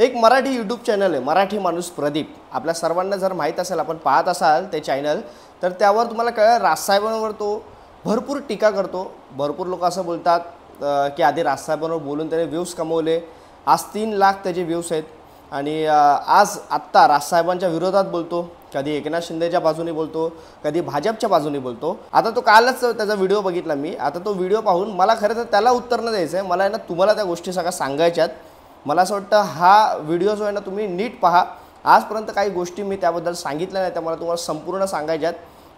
एक Marathi YouTube channel आहे मराठी माणूस प्रदीप. आपल्या सर्वांना जर माहीत असेल, आपण पाहत असाल ते चॅनल, तर त्यावर तुम्हाला कळेल राजसाहेबांवर तो भरपूर टीका करतो. भरपूर लोक असं बोलतात की आधी राजसाहेबांवर बोलून त्याने व्ह्यूज कमवले. आज 3 लाख त्याचे व्ह्यूज आहेत. आणि आज आत्ता राजसाहेबांच्या विरोधात बोलतो, कधी एकनाथ शिंदेच्या बाजूने बोलतो, कधी भाजपच्या बाजूने बोलतो. आता तो कालच त्याचा व्हिडिओ बघितला मी. आता तो व्हिडिओ पाहून मला खरं तर त्याला उत्तर न द्यायचं आहे, मला आहे ना तुम्हाला त्या गोष्टी सगळ्या सांगायच्यात. मला असं वाटतं हा व्हिडिओ जो आहे ना तुम्ही नीट पहा. आजपर्यंत काही गोष्टी मी त्याबद्दल सांगितल्या नाही, त्या मला तुम्हाला संपूर्ण सांगायच्यात.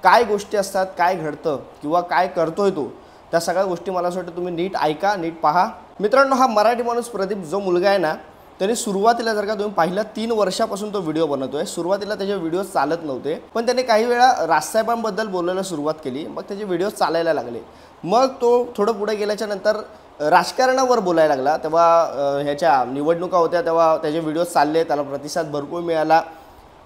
काय गोष्टी असतात, काय घडतं किंवा काय करतोय तो, त्या सगळ्या गोष्टी मला असं वाटतं तुम्ही नीट ऐका, नीट पहा. मित्रांनो, हा मराठी माणूस प्रदीप जो मुलगा आहे ना, त्याने सुरुवातीला जर का तुम्ही पाहिलं 3 वर्षापासून तो व्हिडिओ बनवतोय. सुरुवातीला त्याचे व्हिडिओ चालत नव्हते, पण त्याने काही वेळा राजसाहेबांबद्दल बोलायला सुरुवात केली. मग त्याचे व्हिडिओ चालायला लागले. मग तो थोडं पुढे गेल्याच्या नंतर राजकारणावर बोलायला लागला. तेव्हा ह्याच्या निवडणुका होत्या, तेव्हा त्याचे व्हिडिओ चालले, त्याला प्रतिसाद भरपूर मिळाला.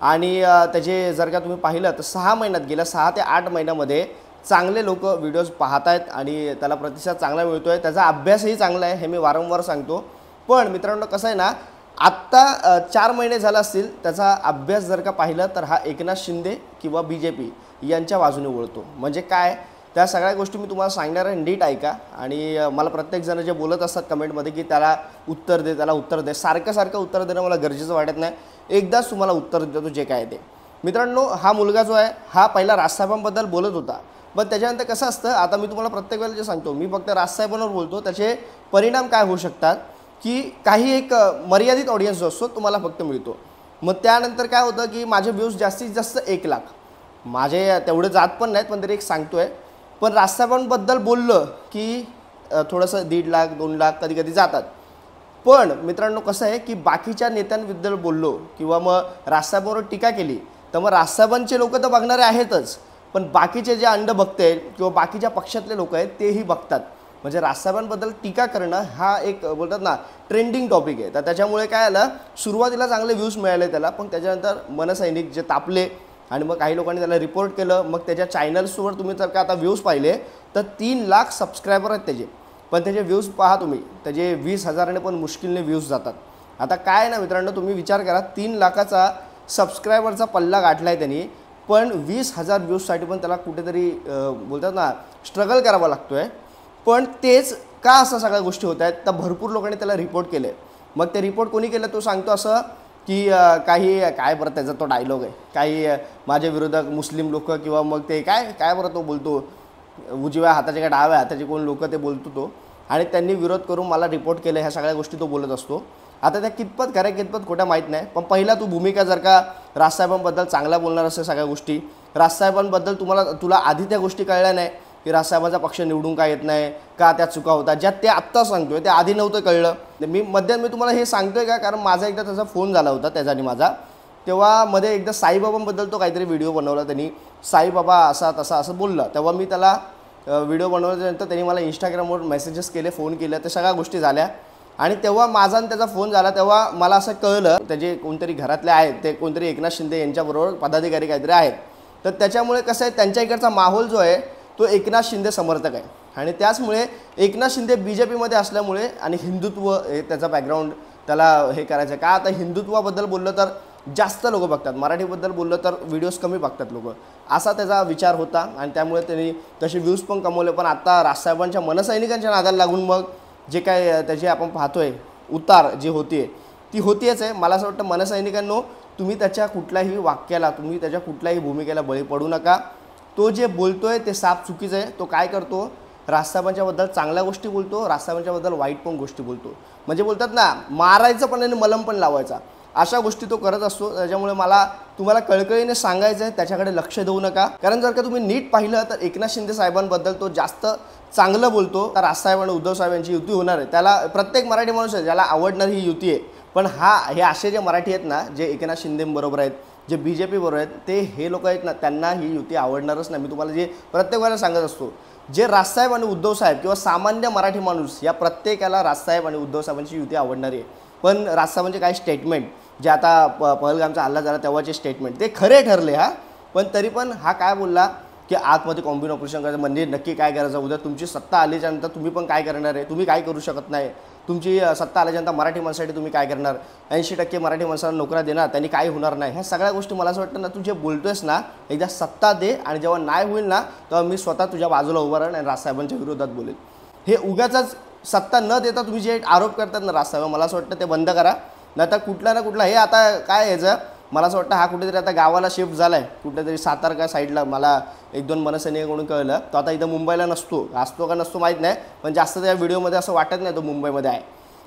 आणि त्याचे जर का तुम्ही पाहिलं तर 6 महिन्यात, गेल्या 6 ते 8 महिन्यामध्ये चांगले लोक व्हिडिओज पाहत आहेत आणि त्याला प्रतिसाद चांगला मिळतो आहे. त्याचा अभ्यासही चांगला आहे, हे मी वारंवार सांगतो. पण मित्रांनो, कसं आहे ना, आत्ता 4 महिने झाले असतील त्याचा अभ्यास जर का पाहिलं तर हा एकनाथ शिंदे किंवा BJP यांच्या बाजूने वळतो. म्हणजे काय, त्या सगळ्या गोष्टी मी तुम्हाला सांगणार आहे, नीट ऐका. आणि मला प्रत्येकजण जे बोलत असतात कमेंटमध्ये की त्याला उत्तर दे, त्याला उत्तर दे, सारखं उत्तर देणं मला गरजेचं वाटत नाही. एकदाच तुम्हाला उत्तर देतो जे काय ते. मित्रांनो, हा मुलगा जो आहे हा पहिला राजसाहेबांबद्दल बोलत होता, पण त्याच्यानंतर कसं असतं, आता मी तुम्हाला प्रत्येक वेळेला जे सांगतो, मी फक्त राजसाहेबांवर बोलतो, त्याचे परिणाम काय होऊ शकतात की काही एक मर्यादित ऑडियन्स जो असतो तुम्हाला फक्त मिळतो. मग त्यानंतर काय होतं की माझे व्ह्यूज जास्तीत जास्त 1 लाख, माझे तेवढे जात पण नाहीत, पण तरी एक सांगतोय. पण राजसाहेबांबद्दल बोललं की थोडंसं 1.5 लाख 2 लाख कधी कधी जातात. पण मित्रांनो, कसं आहे की बाकीच्या नेत्यांबद्दल बोललो किंवा मग राजसाहेबांवर टीका केली तर मग राजसाहेबांचे लोक तर बघणारे आहेतच, पण बाकीचे जे अंड बघते किंवा बाकीच्या पक्षातले लोक आहेत तेही बघतात. म्हणजे राजसाहेबांबद्दल टीका करणं हा एक बोलतात ना ट्रेंडिंग टॉपिक आहे. तर त्याच्यामुळे काय आलं, सुरुवातीला चांगले व्ह्यूज मिळाले त्याला, पण त्याच्यानंतर मनसैनिक जे तापले आणि मग काही लोकांनी त्याला रिपोर्ट केलं. मग त्याच्या चॅनल्सवर तुम्ही जर का आता व्ह्यूज पाहिले तर 3 लाख सबस्क्रायबर आहेत त्याचे, पण त्याचे व्ह्यूज पहा तुम्ही, त्याचे 20,000ने पण मुश्किलने व्ह्यूज जातात. आता काय ना मित्रांनो, तुम्ही विचार करा, 3 लाखाचा सबस्क्रायबरचा पल्ला गाठला आहे त्यांनी, पण 20,000 व्ह्यूजसाठी पण त्याला कुठेतरी बोलतात ना स्ट्रगल करावा लागतो आहे. पण तेच का असं सगळ्या गोष्टी होत आहेत, तर भरपूर लोकांनी त्याला रिपोर्ट केले. मग ते रिपोर्ट कोणी केलं, तो सांगतो असं की काही काय बरं त्याचा तो डायलॉग आहे, काही माझ्या विरोधात मुस्लिम लोक किंवा मग ते काय बरं तो बोलतो, उजव्या हाताचे का डाव्या हाताचे कोण लोक ते बोलतो तो, आणि त्यांनी विरोध करून मला रिपोर्ट केलं, ह्या सगळ्या गोष्टी तो बोलत असतो. आता त्या कितपत खऱ्या कितपत खोट्या माहीत नाही, पण पहिला तू भूमिका जर का राजसाहेबांबद्दल चांगला बोलणार असेल, सगळ्या गोष्टी राजसाहेबांबद्दल तुला आधी त्या गोष्टी कळल्या नाही की राजसाहेबांचा पक्ष निवडून का येत नाही, का त्या चुका होतात, ज्या ते आत्ता सांगतोय ते आधी नव्हतं कळलं. मी तुम्हाला हे सांगतोय का, कारण माझा एकदा त्याचा फोन झाला होता त्याचा आणि माझा, तेव्हा मध्ये एकदा साईबाबांबद्दल तो काहीतरी व्हिडिओ बनवला त्यांनी, साईबाबा असा तसा असं बोलला. तेव्हा मी त्याला व्हिडिओ बनवल्यानंतर त्यांनी मला इंस्टाग्रामवर मेसेजेस केले, फोन केले, त्या सगळ्या गोष्टी झाल्या. आणि तेव्हा माझा आणि त्याचा फोन झाला, तेव्हा मला असं कळलं त्याचे कोणतरी घरातले आहेत, ते कोणतरी एकनाथ शिंदे यांच्याबरोबर पदाधिकारी काहीतरी आहेत. तर त्याच्यामुळे कसं आहे, त्यांच्या इकडचा माहोल जो आहे तो एकनाथ शिंदे समर्थक आहे. आणि त्याचमुळे एकनाथ शिंदे BJPमध्ये असल्यामुळे आणि हिंदुत्व हे त्याचा बॅकग्राऊंड त्याला हे करायचं का. आता हिंदुत्वाबद्दल बोललं तर जास्त लोक बघतात, मराठीबद्दल बोललं तर व्हिडिओज कमी बघतात लोक, असा त्याचा विचार होता. आणि त्यामुळे त्यांनी तसे व्ह्यूज पण कमवले. पण आता राजसाहेबांच्या मनसैनिकांच्या नादाला लागून मग जे काय त्याची आपण पाहतोय उतार जी ती होतीच आहे. मला असं वाटतं, मनसैनिकांनो, तुम्ही त्याच्या कुठल्याही वाक्याला, तुम्ही त्याच्या कुठल्याही भूमिकेला बळी पडू नका. तो जे बोलतोय ते साफ चुकीचं आहे. तो काय करतो, राजसाहेबांच्याबद्दल चांगल्या गोष्टी बोलतो, राजसाहेबांच्याबद्दल वाईट पण गोष्टी बोलतो. म्हणजे बोलतात ना, मारायचं पण आणि मलम पण लावायचा, अशा गोष्टी तो करत असतो. त्याच्यामुळे मला तुम्हाला कळकळीने सांगायचं आहे, त्याच्याकडे लक्ष देऊ नका. कारण जर का तुम्ही नीट पाहिलं तर एकनाथ शिंदे साहेबांबद्दल तो जास्त चांगलं बोलतो. राजसाहेब आणि उद्धव साहेब यांची युती होणार आहे, त्याला प्रत्येक मराठी माणूस आहे ज्याला आवडणारी ही युती आहे. पण हे असे जे मराठी आहेत ना, जे एकनाथ शिंदेबरोबर आहेत, जे BJP बरोबर आहेत, हे लोक आहेत ना, त्यांना ही युती आवडणारच नाही. मी तुम्हाला जे प्रत्येक वेळेला सांगत असतो, जे राजसाहेब आणि उद्धव साहेब किंवा सामान्य मराठी माणूस, या प्रत्येकाला राजसाहेब आणि उद्धव साहेबांची युती आवडणारी आहे. पण राजसाहेबांचे काही स्टेटमेंट जे आता पहलगामचा हल्ला झाला तेव्हाचे स्टेटमेंट ते खरे ठरले. पण तरी पण हा काय बोलला की आतमध्ये कॉम्बिन ऑपरेशन करायचं म्हणजे नक्की काय करायचं, उद्या तुमची सत्ता आल्याच्यानंतर तुम्ही पण काय करणार आहे, तुम्ही काय करू शकत नाही, तुमची सत्ता आल्याच्यानंतर मराठी माणसासाठी तुम्ही काय करणार, 80% मराठी माणसांना नोकऱ्या देणार, त्यांनी काही होणार नाही. ह्या सगळ्या गोष्टी मला असं वाटतं ना, तू जे बोलतोयस ना, एकदा सत्ता दे आणि जेव्हा नाही होईल ना तेव्हा मी स्वतः तुझ्या बाजूला उभा राहीन आणि राजसाहेबांच्या विरोधात बोलेल. हे उगाच सत्ता न देता तुम्ही जे आरोप करतात ना राजसाहेब, मला असं वाटतं ते बंद करा. नाही तर कुठला ना कुठला हे आता काय यायचं, मला असं वाटतं हा कुठेतरी आता गावाला शिफ्ट झाला आहे, कुठेतरी सातारा साईडला. मला 1-2 मनसैनिकांकडून कळलं तो आता इथं मुंबईला असतो का नसतो माहीत नाही, पण जास्त त्या व्हिडिओमध्ये असं वाटत नाही तो मुंबईमध्ये आहे.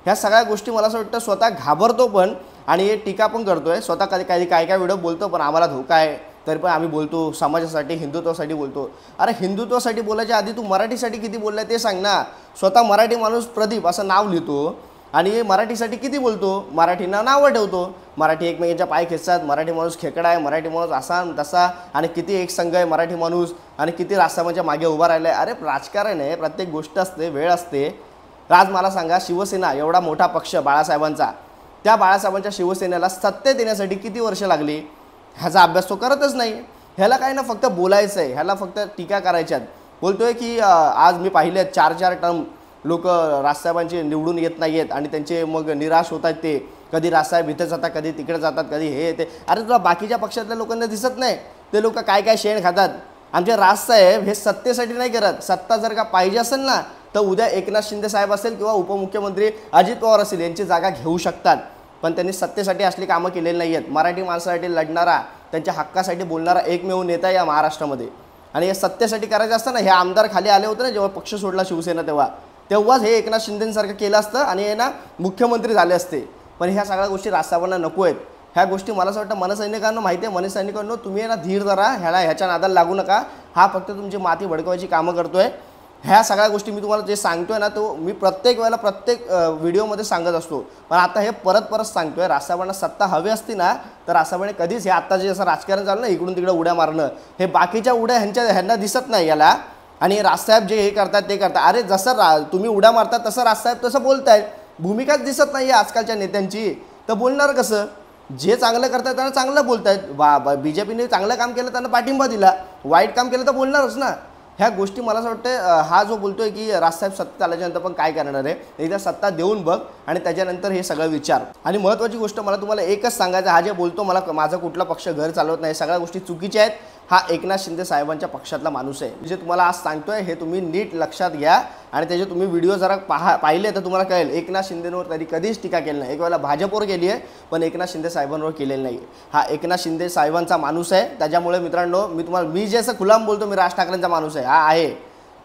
ह्या सगळ्या गोष्टी मला असं वाटतं स्वतः घाबरतो पण आणि हे टीका पण करतो आहे स्वतः. कधी काय व्हिडिओ बोलतो पण आम्हाला धोका आहे तरी पण आम्ही बोलतो, समाजासाठी हिंदुत्वासाठी बोलतो. अरे हिंदुत्वासाठी बोलायच्या आधी तू मराठीसाठी किती बोललाय ते सांग ना. स्वतः मराठी माणूस प्रदीप असं नाव लिहितो आणि मराठीसाठी किती बोलतो, मराठींना नावं ठेवतो, मराठी एकमेकांच्या पाय खेचतात, मराठी माणूस खेकडा आहे, मराठी माणूस असा तसा, आणि किती एक संघ आहे मराठी माणूस आणि किती राजसाहेबांच्या मागे उभा राहिला आहे. अरे राजकारण आहे, प्रत्येक गोष्ट असते, वेळ असते. आज मला सांगा, शिवसेना एवढा मोठा पक्ष बाळासाहेबांचा, त्या बाळासाहेबांच्या शिवसेनेला सत्तेत येण्यासाठी किती वर्ष लागली, ह्याचा अभ्यास तो करतच नाही. ह्याला काय ना फक्त बोलायचं आहे, ह्याला फक्त टीका करायच्यात. बोलतोय की आज मी पाहिले 4-4 टर्म लोक राजसाहेबांचे निवडून येत नाही आहेत आणि त्यांचे मग निराश होतात. ते कधी राजसाहेब इथे जातात, कधी तिकडे जातात, कधी हे येते. अरे तुला बाकीच्या पक्षातल्या लोकांना दिसत नाही ते लोक काय शेण खातात. आमचे राजसाहेब हे सत्तेसाठी नाही करत. सत्ता जर का पाहिजे असेल ना तर उद्या एकनाथ शिंदे साहेब असेल किंवा उपमुख्यमंत्री अजित पवार असेल यांची जागा घेऊ शकतात, पण त्यांनी सत्तेसाठी असली कामं केलेली नाही आहेत. मराठी माणसासाठी लढणारा, त्यांच्या हक्कासाठी बोलणारा एकमेव नेता या महाराष्ट्रामध्ये. आणि हे सत्तेसाठी करायचं असतं ना, हे आमदार खाली आले होते ना जेव्हा पक्ष सोडला शिवसेना, तेव्हाच हे एकनाथ शिंदेसारखं केलं असतं आणि हे ना मुख्यमंत्री झाले असते. पण ह्या सगळ्या गोष्टी राजसाहेबांना नको आहेत. ह्या गोष्टी मला असं वाटतं मनसैनिकांना माहिती आहे. मनसैनिकांनो तुम्ही ना धीर धरा, ह्याच्या नादाला लागू नका. हा फक्त तुमची माती भडकवायची कामं करतोय. ह्या सगळ्या गोष्टी मी तुम्हाला जे सांगतोय ना तो मी प्रत्येक वेळेला प्रत्येक व्हिडिओमध्ये सांगत असतो, पण आता हे परत सांगतोय. राजसाहेबांना सत्ता हवी असती ना तर राजसाहेबांनी कधीच हे आता जे असं राजकारण चालू ना इकडून तिकडे उड्या मारणं, हे बाकीच्या उड्या ह्यांना दिसत नाही याला. आणि राजसाहेब जे हे करतात ते करतात. अरे जसं तुम्ही उड्या मारतात तसं राजसाहेब तसं बोलतायत. भूमिकाच दिसत नाही आहे आजकालच्या नेत्यांची, तर बोलणार कसं. जे चांगलं करतात त्यांना चांगलं बोलतायत. BJPने चांगलं काम केलं त्यांना पाठिंबा दिला, वाईट काम केलं तर बोलणारच ना. ह्या गोष्टी मला असं वाटतं हा जो बोलतोय की राजसाहेब सत्ता आल्याच्यानंतर पण काय करणार आहे, एकदा सत्ता देऊन बघ आणि त्याच्यानंतर हे सगळं विचार. आणि महत्त्वाची गोष्ट मला तुम्हाला एकच सांगायचं, हा जे बोलतो मला माझा कुठला पक्ष घर चालवत नाही, सगळ्या गोष्टी चुकीच्या आहेत. हा एकनाथ शिंदे साहेबांच्या पक्षातला माणूस आहे. जे तुम्हाला आज सांगतोय हे तुम्ही नीट लक्षात घ्या आणि त्याचे तुम्ही व्हिडिओ जरा पाहिले तर तुम्हाला कळेल. एकनाथ शिंदेंवर तरी कधीच टीका केली नाही. एक वेळेला भाजपवर केली आहे पण एकनाथ शिंदे साहेबांवर केलेली नाही. हा एकनाथ शिंदे साहेबांचा माणूस आहे. त्याच्यामुळे मित्रांनो मी जे असं खुलाम बोलतो मी राज ठाकरेंचा माणूस आहे, हा आहे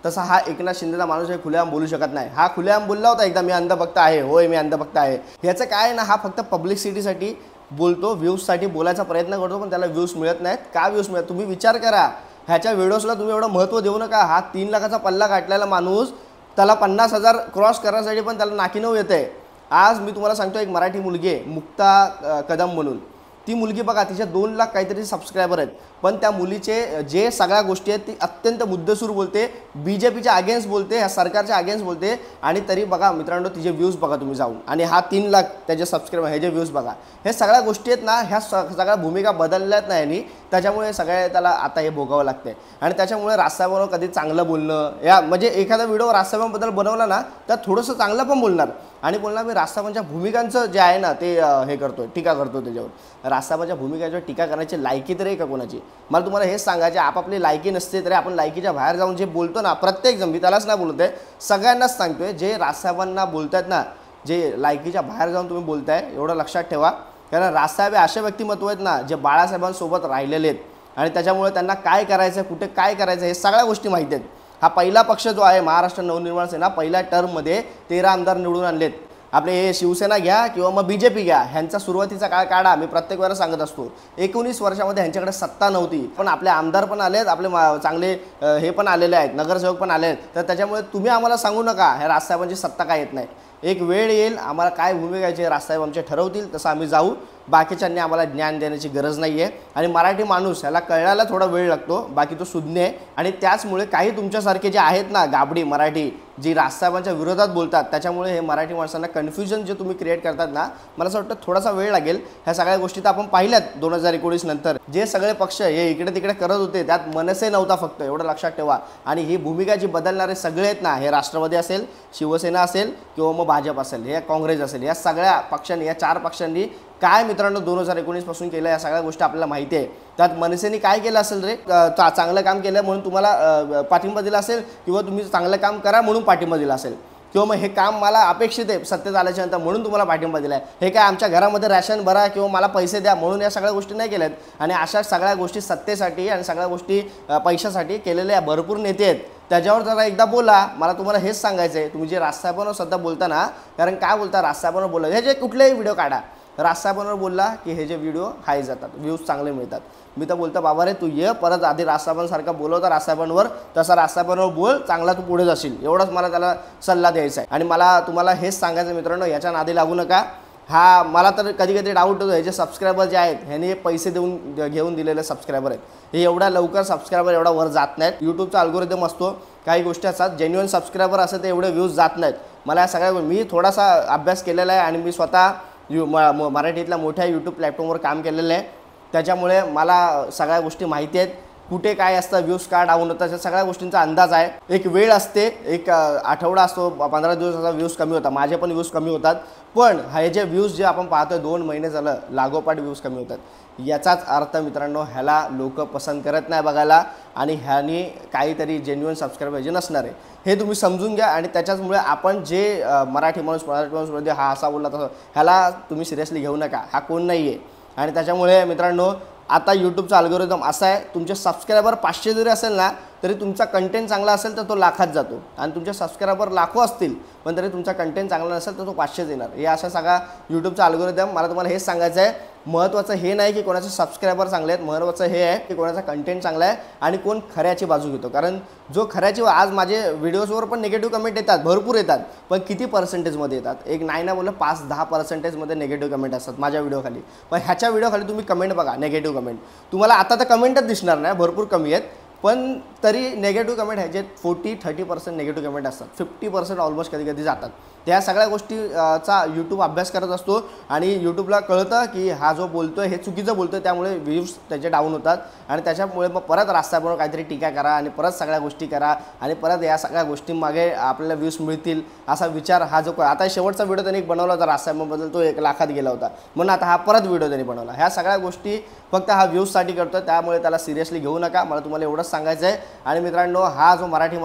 तसा हा एकनाथ शिंदेचा माणूस आहे, खुलेआम बोलू शकत नाही. हा खुलेआम बोलला होता एकदा, मी अंधभक्त आहे, होय मी अंधभक्त आहे. ह्याचं काय ना, हा फक्त पब्लिसिटीसाठी बोलतो, व्ह्यूजसाठी बोलायचा प्रयत्न करतो, पण त्याला व्ह्यूज मिळत नाहीत. का व्ह्यूज मिळत तुम्ही विचार करा. ह्याच्या व्हिडिओजला तुम्ही एवढं महत्त्व देऊ नका. हा 3 लाखाचा पल्ला गाठलेला माणूस, त्याला 50,000 क्रॉस करण्यासाठी पण त्याला नाकीनऊ येतं आहे. आज मी तुम्हाला सांगतो, एक मराठी मुलगी आहे मुक्ता कदम म्हणून, ती मुलगी बघा तिच्या 2 लाख काहीतरी सबस्क्रायबर आहेत, पण त्या मुलीचे जे सगळ्या गोष्टी आहेत ती अत्यंत मुद्देसूद बोलते, BJPच्या अगेन्स्ट बोलते, ह्या सरकारच्या अगेन्स्ट बोलते. आणि तरी बघा मित्रांनो तिचे व्ह्यूज बघा तुम्ही जाऊन, आणि हा 3 लाख त्याचे सबस्क्रायबर, ह्याचे व्ह्यूज बघा. हे सगळ्या गोष्टी आहेत ना, ह्या सगळ्या भूमिका बदलल्यात नाही आणि त्याच्यामुळे सगळ्या त्याला आता हे भोगावं लागते. आणि त्याच्यामुळे राजसाहेबांवर कधी चांगलं बोलणं, या म्हणजे एखादा व्हिडिओ राजसाहेबांबद्दल बनवला ना तर थोडंसं चांगलं पण बोलणार आणि बोलणार मी राजसाहेबांच्या भूमिकांचं जे आहे ना ते हे करतोय, टीका करतो त्याच्यावर. राजसाहेबांच्या भूमिकांवर टीका करण्याची लायकी तरी आहे का कोणाची. मला तुम्हाला हेच सांगायचे, आपापली लायकी नसते तरी आपण लायकीच्या बाहेर जाऊन जे बोलतो ना, प्रत्येक जण, मी त्यालाच नाही बोलत आहे, सगळ्यांनाच सांगतोय, जे राजसाहेबांना बोलतायत ना, जे लायकीच्या बाहेर जाऊन तुम्ही बोलताय एवढं लक्षात ठेवा. कारण राजसाहेब हे असे व्यक्तिमत्व आहेत ना जे बाळासाहेबांसोबत राहिलेले आहेत आणि त्याच्यामुळे त्यांना काय करायचं, कुठे काय करायचं हे सगळ्या गोष्टी माहिती आहेत. हा पहिला पक्ष जो आहे महाराष्ट्र नवनिर्माण सेना, पहिल्या टर्ममध्ये 13 आमदार निवडून आणलेत. आपले हे शिवसेना घ्या किंवा मग BJP घ्या, ह्यांचा सुरुवातीचा काळ काढा, मी प्रत्येक वेळेला सांगत असतो. 19 वर्षामध्ये ह्यांच्याकडे सत्ता नव्हती, पण आपले आमदार पण आलेत, आपले चांगले हे पण आलेले आहेत, नगरसेवक पण आले आहेत. तर त्याच्यामुळे तुम्ही आम्हाला सांगू नका ह्या राजसाहेबांची सत्ता काय येत नाही. एक वेळ येईल, आम्हाला काय भूमिकाचे राजसाहेब आमचे ठरवतील तसं आम्ही जाऊ. बाकीच्यांनी आम्हाला ज्ञान देण्याची गरज नाही आहे. आणि मराठी माणूस ह्याला कळायला थोडा वेळ लागतो, बाकी तो सुज्ञ आहे. आणि त्याचमुळे काही तुमच्यासारखे जे आहेत ना गाबडी मराठी, जी राजसाहेबांच्या विरोधात बोलतात, त्याच्यामुळे हे मराठी माणसांना कन्फ्युजन जे तुम्ही क्रिएट करतात ना, मला असं वाटतं थोडासा वेळ लागेल. ह्या सगळ्या गोष्टी तर आपण पाहिल्यात 2019 नंतर. जे सगळे पक्ष हे इकडे तिकडे करत होते त्यात मनसे नव्हता फक्त, एवढं लक्षात ठेवा. आणि ही भूमिका जी बदलणारे सगळे आहेत ना, हे राष्ट्रवादी असेल, शिवसेना असेल किंवा मग भाजप असेल, हे काँग्रेस असेल, या सगळ्या पक्षांनी, या 4 पक्षांनी काय मित्रांनो 2019 पासून केलं, या सगळ्या गोष्टी आपल्याला माहिती आहे. त्यात मनसेने काय केलं असेल रे, चांगलं काम केलं म्हणून तुम्हाला पाठिंबा दिला असेल, किंवा तुम्ही चांगलं काम करा म्हणून पाठिंबा दिला असेल, किंवा मग हे काम मला अपेक्षित आहे सत्तेत आल्याच्यानंतर म्हणून तुम्हाला पाठिंबा दिला आहे. हे काय आमच्या घरामध्ये रॅशन भरा किंवा मला पैसे द्या म्हणून या सगळ्या गोष्टी नाही केल्यात. आणि अशा सगळ्या गोष्टी सत्तेसाठी आणि सगळ्या गोष्टी पैशासाठी केलेल्या भरपूर नेते आहेत. त्याच्यावर जरा एकदा बोला. मला तुम्हाला हेच सांगायचं आहे, तुम्ही जे राजसाहेबांवर सध्या बोलता ना, कारण काय बोलता, राजसाहेबांवर बोला, हे जे कुठलेही व्हिडिओ काढा, राजसाहेबांवर बोलला की हे जे व्हिडिओ हाय जातात, व्ह्यूज चांगले मिळतात. मी तर बोलतो बाबा रे, तू ये परत आधी राजसाहेबांसारखा बोलवता राजसाहेबांवर, तसा राजसाहेबांवर बोल, चांगला तू पुढे जाशील, एवढंच मला त्याला सल्ला द्यायचा आहे. आणि मला तुम्हाला हेच सांगायचं मित्रांनो, याच्या नादी लागू नका. हा मला तर कधी कधी डाऊट होतो, हे जे सबस्क्रायबर जे आहेत ह्याने पैसे देऊन घेऊन दिलेले सबस्क्रायबर आहेत, हे एवढ्या लवकर सबस्क्रायबर एवढा वर जात नाहीत. यूट्यूबचा अल्गोरिदम असतो, काही गोष्टी असतात, जेन्युइन सबस्क्रायबर असतात ते एवढे व्ह्यूज जात नाहीत. मला या सगळ्या मी थोडासा अभ्यास केलेला आहे आणि मी स्वतः मराठीतल्या मोठ्या यूट्यूब प्लॅटफॉर्मवर काम केलेलं आहे. त्याच्यामुळे मला सगळ्या गोष्टी माहिती आहेत, कुठे काय असतं, व्ह्यूज का डाऊन होतात, या सगळ्या गोष्टींचा अंदाज आहे. एक वेळ असते, एक आठवडा असतो, 15 दिवसाचा व्ह्यूज कमी होता, माझे पण व्ह्यूज कमी होतात. पण हे जे व्ह्यूज जे आपण पाहतोय 2 महिने झालं लागोपाठ व्ह्यूज कमी होतात, याचाच अर्थ मित्रांनो ह्याला लोक पसंत करत नाही बघायला, आणि ह्यानी काहीतरी जेन्युइन सबस्क्रायबर जे नसणार आहे हे तुम्ही समजून घ्या. आणि त्याच्याचमुळे आपण जे मराठी माणूस हा असा बोलला तसं, ह्याला तुम्ही सिरियसली घेऊ नका, हा कोण नाही आहे. आणि त्याच्यामुळे मित्रांनो आता यूट्यूबचा अल्गोरिदम असा आहे, तुमचे सबस्क्रायबर 500 जरी असेल ना, तरी तुमचा कंटेंट चांगला असेल तर तो लाखात जातो, आणि तुमचे सबस्क्रायबर लाखो असतील पण तरी तुमचा कंटेंट चांगला नसेल तर तो 500 येणार. हे असा सगळा यूट्यूबचा अल्गोरिदम. मला तुम्हाला हेच सांगायचं आहे, महत्त्वाचं हे नाही की कोणाचे सबस्क्रायबर चांगले आहेत, महत्त्वाचं हे आहे की कोणाचा कंटेंट चांगला आहे आणि कोण खऱ्याची बाजू घेतो. कारण जो खऱ्याची, आज माझे व्हिडिओजवर पण निगेटिव्ह कमेंट येतात, भरपूर येतात, पण किती पर्सेंटेजमध्ये येतात, एक नाही ना बोललं 5-10% निगेटिव्ह कमेंट असतात माझ्या व्हिडिओखाली. पण ह्याच्या व्हिडिओखाली तुम्ही कमेंट बघा, निगेटिव्ह कमेंट तुम्हाला आता तर कमेंटच दिसणार नाही, भरपूर कमी आहेत, पण तरी नेगेटिव्ह कमेंट ह्याचे 40-30% नेगेटिव्ह कमेंट असतात, 50% ऑलमोस्ट कधी कधी जातात. त्या सगळ्या गोष्टीचा यूट्यूब अभ्यास करत असतो आणि यूट्यूबला कळतं की हा जो बोलतो आहे हे चुकीचं बोलतो आहे, त्यामुळे व्ह्यूज त्याचे डाऊन होतात. आणि त्याच्यामुळे मग परत राजसाहेबांवर काहीतरी टीका करा आणि परत सगळ्या गोष्टी करा आणि परत या सगळ्या गोष्टींमागे आपल्याला व्ह्यूज मिळतील असा विचार हा जो आता शेवटचा व्हिडिओ त्यांनी बनवला होता राजसाहेबांबद्दल, तो 1 लाखात गेला होता, म्हणून आता हा परत व्हिडिओ त्यांनी बनवला. ह्या सगळ्या गोष्टी फक्त हा व्ह्यूजसाठी करतो, त्यामुळे त्याला सिरियसली घेऊ नका. मला तुम्हाला एवढंच सांगायचं आहे. आणि मित्रांनो, हा जो मराठी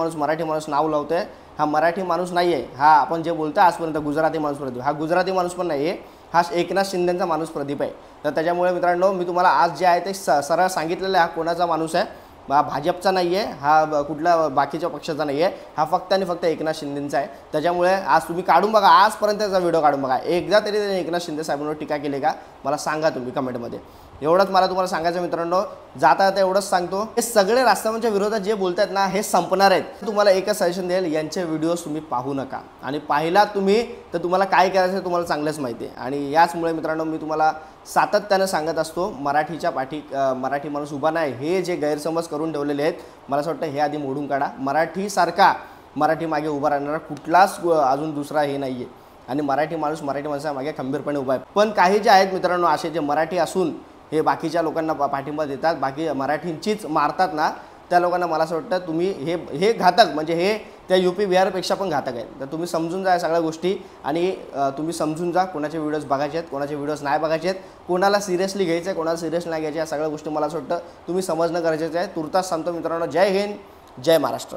माणूस नाव लावतो आहे, हा मराठी माणूस नाही आहे. हा आपण जे बोलतो आजपर्यंत गुजराती माणूस प्रदीप, हा गुजराती माणूस पण नाही आहे, हा एकनाथ शिंदेचा माणूस प्रदीप आहे. तर त्याच्यामुळे मित्रांनो मी तुम्हाला आज जे आहे ते सरळ सांगितलेलं आहे, हा कोणाचा माणूस आहे, हा भाजपचा नाही आहे, हा कुठल्या बाकीच्या पक्षाचा नाही आहे, हा फक्त आणि फक्त एकनाथ शिंदेचा आहे. त्याच्यामुळे आज तुम्ही काढून बघा, आजपर्यंतचा व्हिडिओ काढून बघा, एकदा तरी त्यांनी एकनाथ शिंदे साहेबांवर टीका केली का मला सांगा तुम्ही कमेंटमध्ये. एवढंच मला तुम्हाला सांगायचं मित्रांनो, जाता जाता एवढंच सांगतो, हे सगळे राजसाहेबांच्या विरोधात जे बोलतात ना हे संपणार आहेत. तुम्हाला एकच सजेशन देईल, यांचे व्हिडिओज तुम्ही पाहू नका, आणि पाहिला तुम्ही तर तुम्हाला काय करायचं आहे तुम्हाला चांगलंच माहिती आहे. आणि याचमुळे मित्रांनो मी तुम्हाला सातत्यानं सांगत असतो, मराठीच्या पाठी मराठी माणूस उभा नाही, हे जे गैरसमज करून ठेवलेले आहेत मला असं वाटतं हे आधी मोडून काढा. मराठीसारखा मराठी मागे उभा राहणारा कुठलाच अजून दुसरा हे नाही आहे, आणि मराठी माणसामागे खंबीरपणे उभा आहे. पण काही जे आहेत मित्रांनो असे जे मराठी असून हे बाकीच्या लोकांना पाठिंबा देतात, बाकी मराठींचीच मारतात ना, त्या लोकांना मला असं वाटतं तुम्ही हे घातक, म्हणजे हे त्या UP बिहारपेक्षा पण घातक आहे. तर तुम्ही समजून जा या सगळ्या गोष्टी, आणि तुम्ही समजून जा कोणाचे व्हिडिओज बघायचे आहेत, कोणाचे व्हिडिओज नाही बघायचे आहेत, कोणाला सिरियसली घ्यायचं आहे, कोणाला सिरियस नाही घ्यायचे, या सगळ्या गोष्टी मला असं वाटतं तुम्ही समजणं गरजेचं आहे. तुर्तास सांगतो मित्रांनो, जय हिंद, जय महाराष्ट्र.